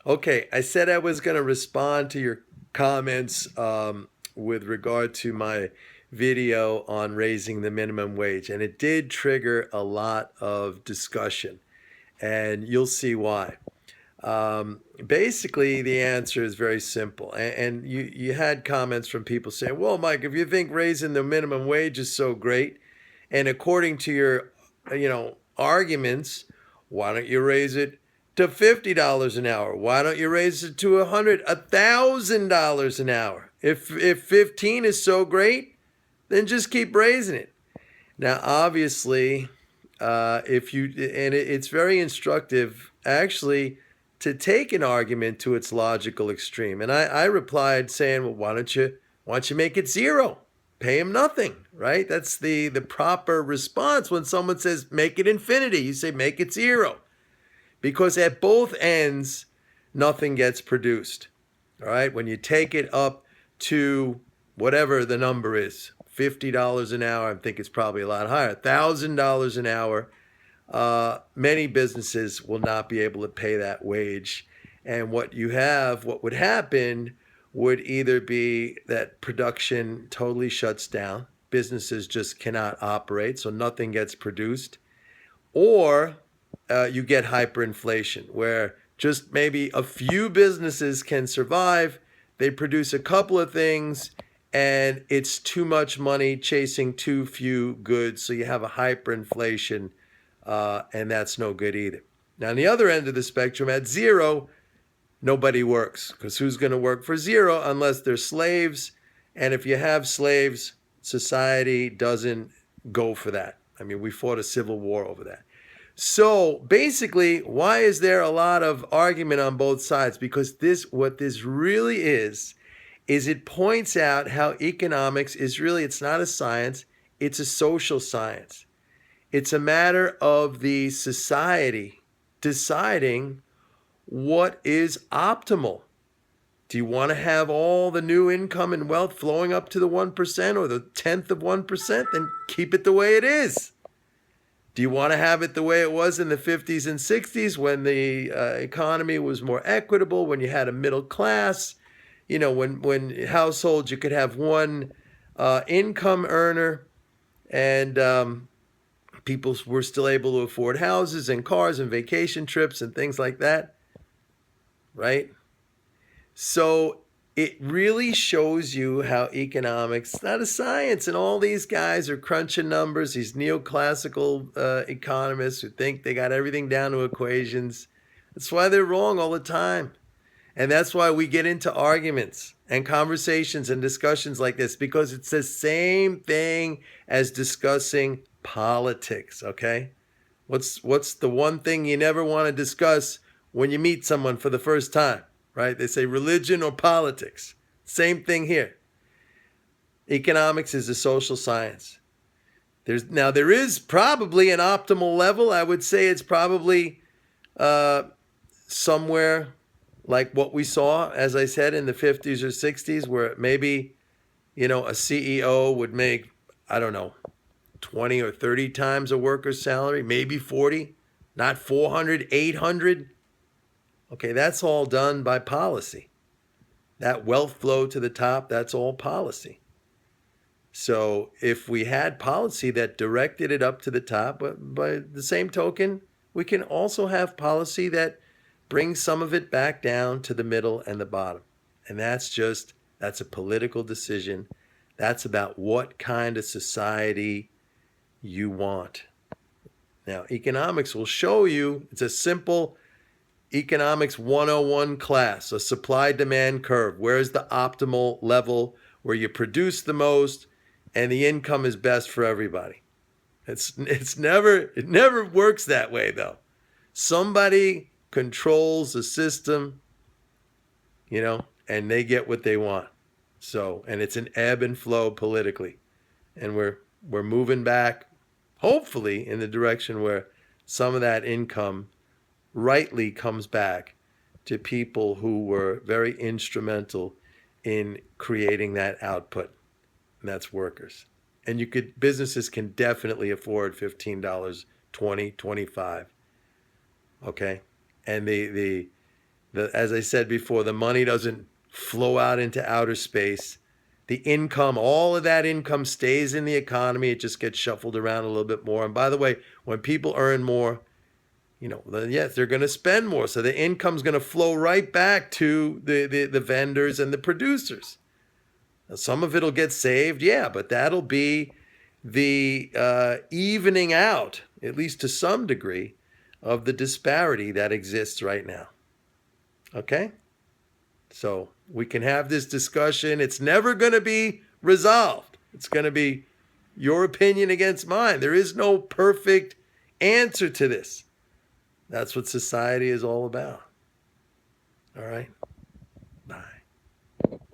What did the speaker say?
Okay, I said I was going to respond to your comments with regard to my video on raising the minimum wage, and it did trigger a lot of discussion, and you'll see why. Basically, the answer is very simple, and you had comments from people saying, "Well, Mike, if you think raising the minimum wage is so great, and according to your, arguments, why don't you raise it to $50 an hour? Why don't you raise it to $1,000 an hour? If 15 is so great, then just keep raising it." Now, obviously, if you and it's very instructive actually to take an argument to its logical extreme. And I replied saying, "Well, why don't you make it zero? Pay him nothing, right? That's the proper response when someone says make it infinity. You say make it zero, because at both ends, nothing gets produced. All right, when you take it up to whatever the number is, $50 an hour, I think it's probably a lot higher, $1,000 an hour, many businesses will not be able to pay that wage. And what would happen would either be that production totally shuts down, businesses just cannot operate, so nothing gets produced, or you get hyperinflation, where just maybe a few businesses can survive. They produce a couple of things, and it's too much money chasing too few goods. So you have a hyperinflation, and that's no good either. Now, on the other end of the spectrum, at zero, nobody works, because who's going to work for zero unless they're slaves? And if you have slaves, society doesn't go for that. I mean, we fought a civil war over that. So basically, why is there a lot of argument on both sides? Because what this really is it points out how economics is really, it's not a science, it's a social science. It's a matter of the society deciding what is optimal. Do you want to have all the new income and wealth flowing up to the 1% or the tenth of 1%? Then keep it the way it is. Do you want to have it the way it was in the 50s and 60s, when the economy was more equitable, when you had a middle class, when households, you could have one income earner, and people were still able to afford houses and cars and vacation trips and things like that, right? So it really shows you how economics, not a science, and all these guys are crunching numbers, these neoclassical economists who think they got everything down to equations. That's why they're wrong all the time. And that's why we get into arguments and conversations and discussions like this, because it's the same thing as discussing politics, okay? What's the one thing you never want to discuss when you meet someone for the first time, right? They say religion or politics. Same thing here. Economics is a social science. There is probably an optimal level. I would say it's probably somewhere like what we saw, as I said, in the 50s or 60s, where maybe, a CEO would make, I don't know, 20 or 30 times a worker's salary, maybe 40, not 400, 800. Okay, that's all done by policy. That wealth flow to the top, that's all policy. So if we had policy that directed it up to the top, but by the same token, we can also have policy that brings some of it back down to the middle and the bottom. And that's a political decision. That's about what kind of society you want. Now, economics will show you, it's a simple economics 101 class, a supply-demand curve. Where's the optimal level where you produce the most and the income is best for everybody? It never works that way, though. Somebody controls the system, and they get what they want. So, and it's an ebb and flow politically. And we're moving back, hopefully, in the direction where some of that income rightly comes back to people who were very instrumental in creating that output, and that's workers. And businesses can definitely afford $15, 20, 25. Okay? And As I said before, the money doesn't flow out into outer space. The income, all of that income stays in the economy. It just gets shuffled around a little bit more. And by the way, when people earn more, then yes, they're going to spend more. So the income's going to flow right back to the vendors and the producers. Now, some of it'll get saved, yeah, but that'll be the evening out, at least to some degree, of the disparity that exists right now. Okay? So we can have this discussion. It's never going to be resolved. It's going to be your opinion against mine. There is no perfect answer to this. That's what society is all about. All right?